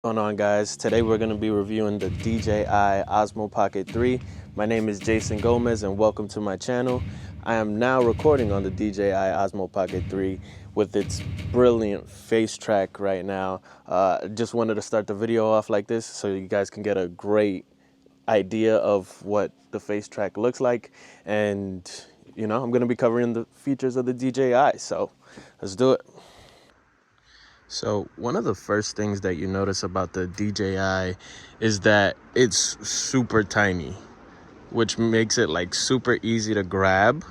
What's going on, guys? Today we're going to be reviewing the DJI Osmo Pocket 3. My name is Jason Gomez and welcome to my channel. I am now recording on the DJI Osmo Pocket 3 with its brilliant face track right now. Just wanted to start the video off like this so you guys can get a great idea of what the face track looks like. And, I'm going to be covering the features of the DJI. So let's do it. So one of the first things that you notice about the DJI is that it's super tiny, which makes it like super easy to grab,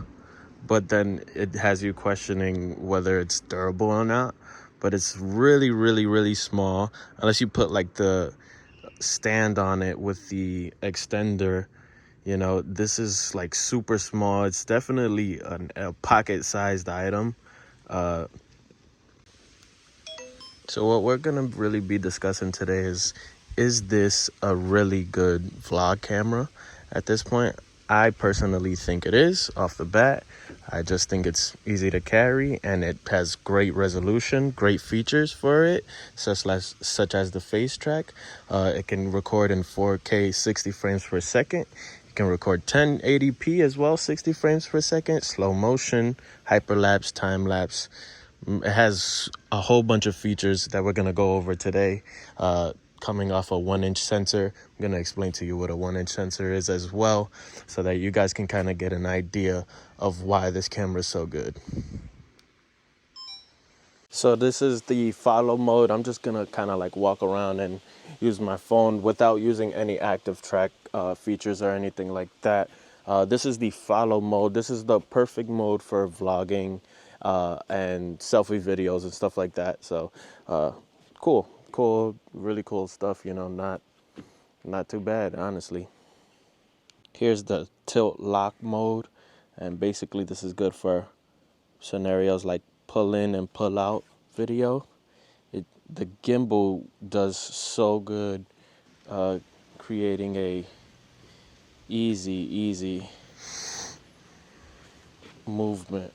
but then it has you questioning whether it's durable or not. But it's really, really, really small, unless you put like the stand on it with the extender. This is like super small. It's definitely a pocket-sized item. So what we're gonna really be discussing today is this a really good vlog camera? At this point, I personally think it is off the bat. I just think it's easy to carry and it has great resolution, great features for it, such as the face track. It can record in 4K 60 frames per second. It can record 1080p as well, 60 frames per second, slow motion, hyperlapse, time lapse. It has a whole bunch of features that we're going to go over today, coming off a 1-inch sensor. I'm going to explain to you what a 1-inch sensor is as well, so that you guys can kind of get an idea of why this camera is so good. So this is the follow mode. I'm just going to kind of like walk around and use my phone without using any active track features or anything like that. This is the follow mode. This is the perfect mode for vlogging and selfie videos and stuff like that. So cool, really cool stuff, not too bad, honestly. Here's the tilt lock mode, and basically this is good for scenarios like pull in and pull out video. The gimbal does so good creating a easy movement.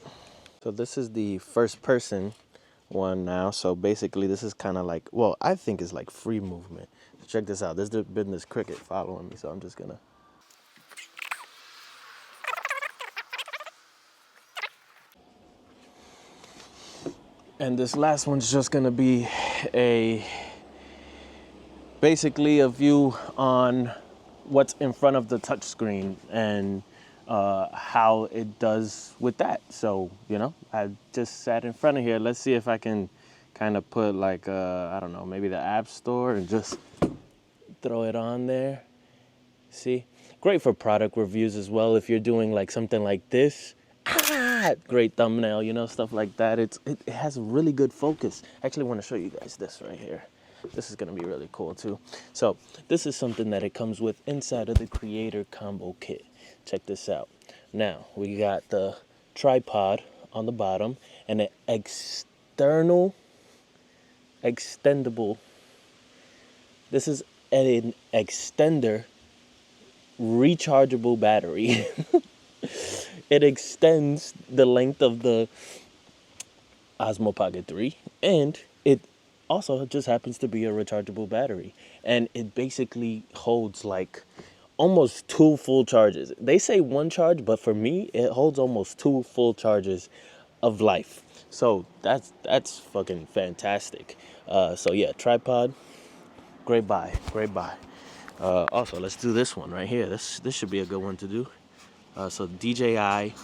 So this is the first person one now. So basically this is kind of like, well, I think it's like free movement. So check this out. There's been this cricket following me, so I'm just gonna. And this last one's just gonna be basically a view on what's in front of the touch screen and how it does with that. So, I just sat in front of here. Let's see if I can kind of put like, I don't know, maybe the App Store and just throw it on there. See? Great for product reviews as well. If you're doing like something like this, great thumbnail, stuff like that. It has a really good focus. I actually want to show you guys this right here. This is going to be really cool too. So this is something that it comes with inside of the Creator Combo Kit. Check this out. Now, we got the tripod on the bottom and an extendable. This is an extender rechargeable battery. It extends the length of the Osmo Pocket 3, and it also just happens to be a rechargeable battery, and it basically holds like almost 2 full charges. They say 1 charge, but for me it holds almost 2 full charges of life. So that's fucking fantastic. So yeah, tripod, great buy. Also, let's do this one right here. This should be a good one to do. So DJI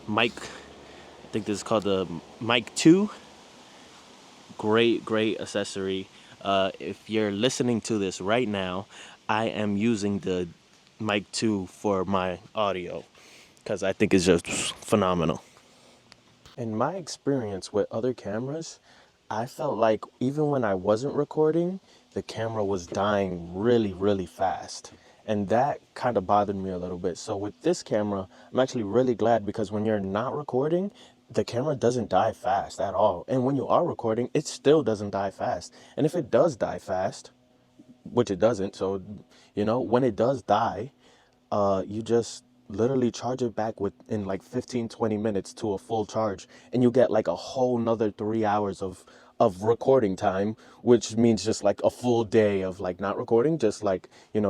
mic, I think this is called the Mic 2. Great accessory. If you're listening to this right now, I am using the Mic 2 for my audio because I think it's just phenomenal. In my experience with other cameras, I felt like even when I wasn't recording, the camera was dying really fast. And that kind of bothered me a little bit. So with this camera, I'm actually really glad because when you're not recording, the camera doesn't die fast at all. And when you are recording, it still doesn't die fast. And if it does die fast, which it doesn't, so, when it does die, you just literally charge it back within like 15-20 minutes to a full charge, and you get like a whole nother 3 hours of of recording time, which means just like a full day of like not recording, just like,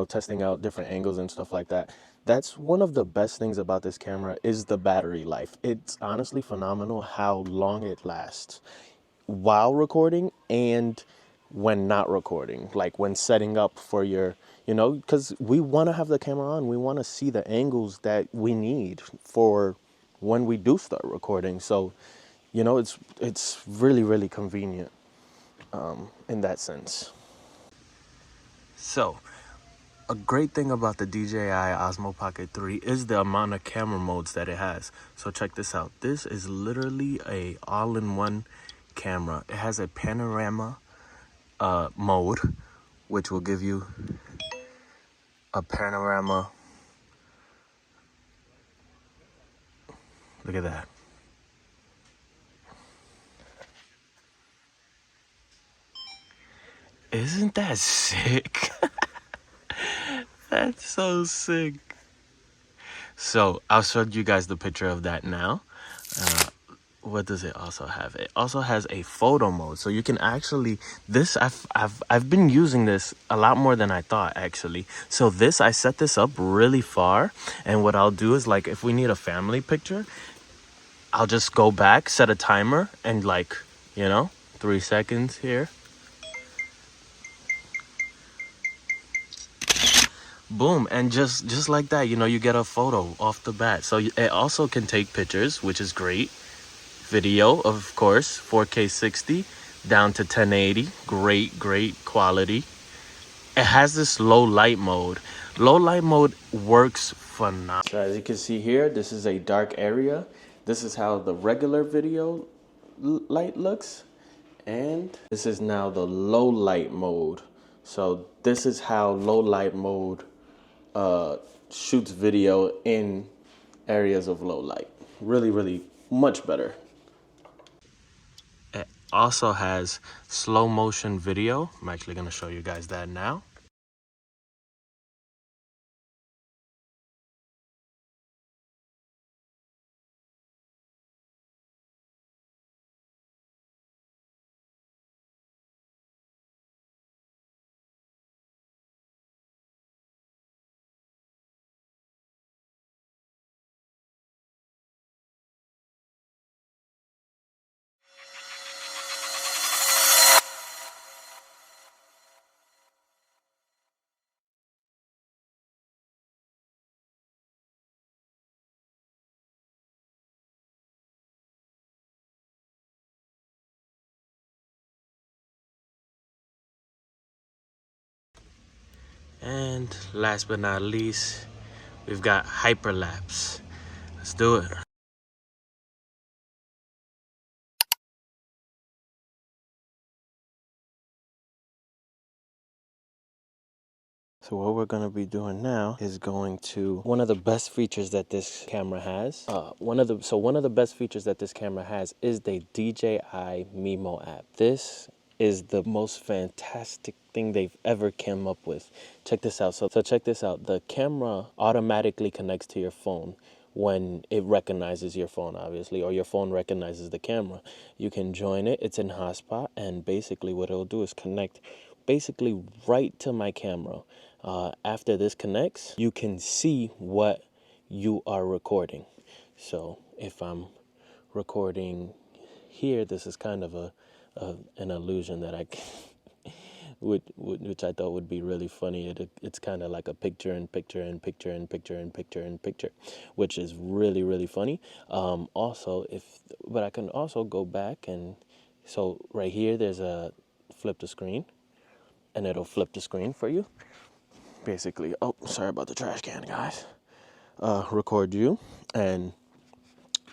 testing out different angles and stuff like that. That's one of the best things about this camera is the battery life. It's honestly phenomenal how long it lasts while recording and when not recording, like when setting up for your, because we want to have the camera on, we want to see the angles that we need for when we do start recording. So, it's really, really convenient in that sense. So, a great thing about the DJI Osmo Pocket 3 is the amount of camera modes that it has. So check this out. This is literally a all-in-one camera. It has a panorama mode, which will give you a panorama. Look at that. Isn't that sick? That's so sick. So I'll show you guys the picture of that now. What does it also have? It also has a photo mode, so you can actually this I've been using this a lot more than I thought actually. So I set this up really far, and what I'll do is like if we need a family picture, I'll just go back, set a timer, and 3 seconds here. Boom, and just like that, you get a photo off the bat. So it also can take pictures, which is great. Video, of course, 4K 60 down to 1080. Great quality. It has this low light mode. Low light mode works phenomenal. So as you can see here, this is a dark area. This is how the regular video light looks. And this is now the low light mode. So this is how low light mode shoots video in areas of low light. Really, really much better. It also has slow motion video. I'm actually going to show you guys that now. And last but not least, we've got hyperlapse. Let's do it. So what we're going to be doing now is going to one of the best features that this camera has. One of the best features that this camera has is the DJI Mimo app. This is the most fantastic thing they've ever come up with. Check this out. So check this out. The camera automatically connects to your phone when it recognizes your phone, obviously, or your phone recognizes the camera. You can join it. It's in hotspot, and basically what it'll do is connect basically right to my camera. After this connects, you can see what you are recording. So if I'm recording here, this is kind of an illusion that which I thought would be really funny. It's kind of like a picture and picture and picture and picture and picture and picture, which is really, really funny. But I can also go back and so right here, there's a flip the screen, and it'll flip the screen for you. Basically, oh, sorry about the trash can, guys. Record you, and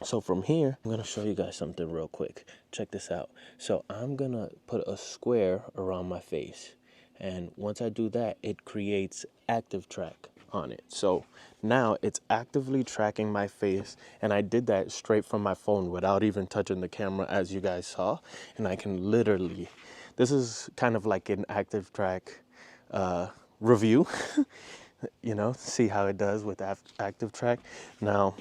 so from here, I'm gonna show you guys something real quick. Check this out. So I'm gonna put a square around my face, and once I do that, it creates active track on it. So now it's actively tracking my face, and I did that straight from my phone without even touching the camera, as you guys saw. And I can literally, this is kind of like an active track review. See how it does with active track. Now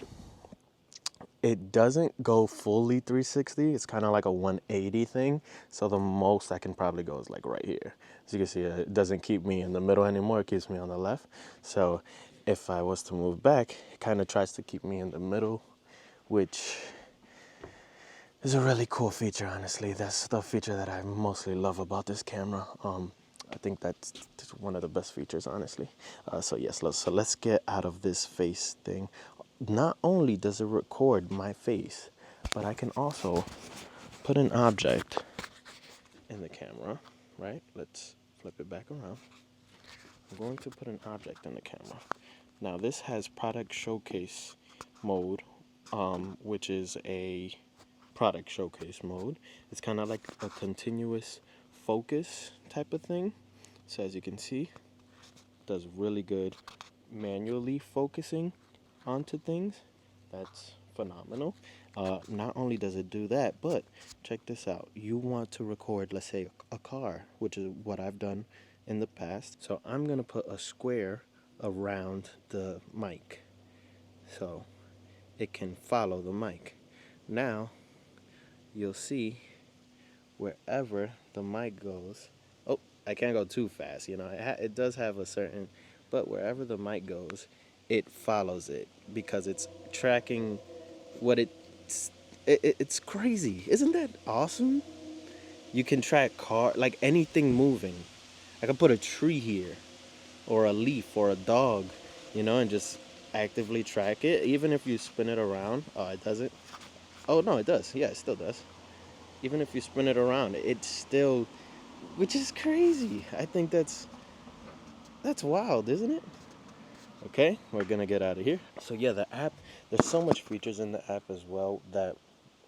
It doesn't go fully 360. It's kind of like a 180 thing. So the most I can probably go is like right here. As you can see, it doesn't keep me in the middle anymore. It keeps me on the left. So if I was to move back, it kind of tries to keep me in the middle, which is a really cool feature, honestly. That's the feature that I mostly love about this camera. I think that's one of the best features, honestly. So yes, let's get out of this face thing. Not only does it record my face, but I can also put an object in the camera, right? Let's flip it back around. I'm going to put an object in the camera. Now this has product showcase mode, which is a product showcase mode. It's kind of like a continuous focus type of thing. So as you can see, it does really good manually focusing onto things. That's phenomenal. Not only does it do that, but check this out. You want to record, let's say, a car, which is what I've done in the past. So I'm going to put a square around the mic so it can follow the mic. Now you'll see wherever the mic goes. Oh, I can't go too fast, you know. It does have a certain, but wherever the mic goes, it follows it because it's tracking what it's crazy. Isn't that awesome? You can track like anything moving. I can put a tree here or a leaf or a dog, you know, and just actively track it. Even if you spin it around. Oh, it doesn't. Oh no, it does. Yeah, it still does. Even if you spin it around, it still, which is crazy. I think that's wild, isn't it? Okay, we're gonna get out of here. So yeah, the app, there's so much features in the app as well that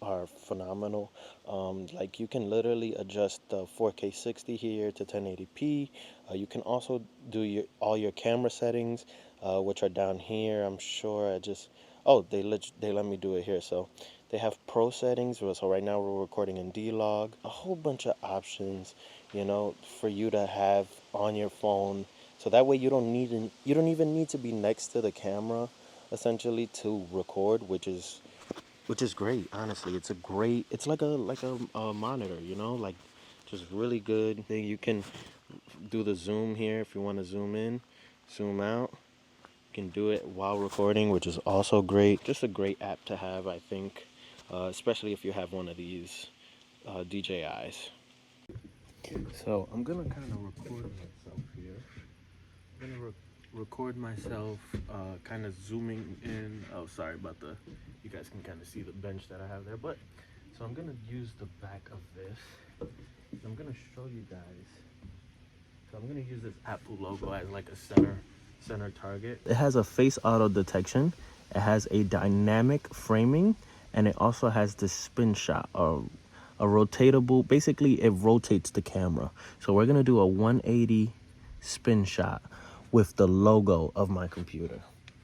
are phenomenal. Like you can literally adjust the 4K 60 here to 1080p. You can also do all your camera settings, which are down here. I'm sure they let me do it here. So they have pro settings. So right now we're recording in D-Log. A whole bunch of options, you know, for you to have on your phone. So that way you don't even need to be next to the camera, essentially, to record, which is great. Honestly, it's like a monitor, you know, like just really good thing. You can do the zoom here if you want to zoom in, zoom out. You can do it while recording, which is also great. Just a great app to have, I think, especially if you have one of these DJIs. So I'm gonna kind of record myself here. I'm gonna record myself kind of zooming in. Oh, sorry about you guys can kind of see the bench that I have there. But so I'm gonna use the back of this. I'm gonna show you guys. So I'm gonna use this Apple logo as like a center target. It has a face auto detection. It has a dynamic framing, and it also has this spin shot, or a rotatable. Basically, it rotates the camera. So we're gonna do a 180 spin shot with the logo of my computer.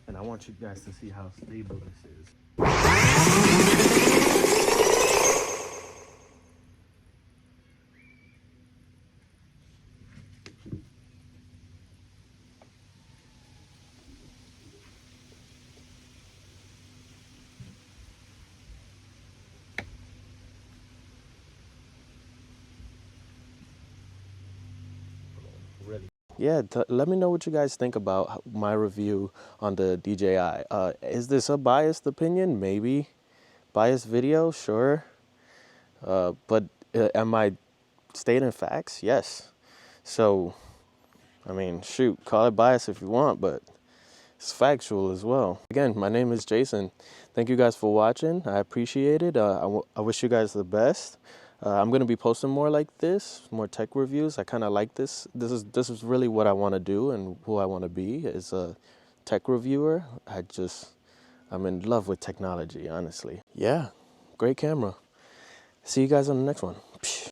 And I want you guys to see how stable this is. Really. Yeah, let me know what you guys think about my review on the DJI. Is this a biased opinion? Maybe. Biased video? Sure. But am I stating facts? Yes. So, I mean, shoot, call it bias if you want, but it's factual as well. Again, my name is Jason. Thank you guys for watching. I appreciate it. I wish you guys the best. I'm gonna be posting more like this, more tech reviews. I kind of like this. This is really what I want to do and who I want to be is a tech reviewer. I'm in love with technology, honestly. Yeah, great camera. See you guys on the next one.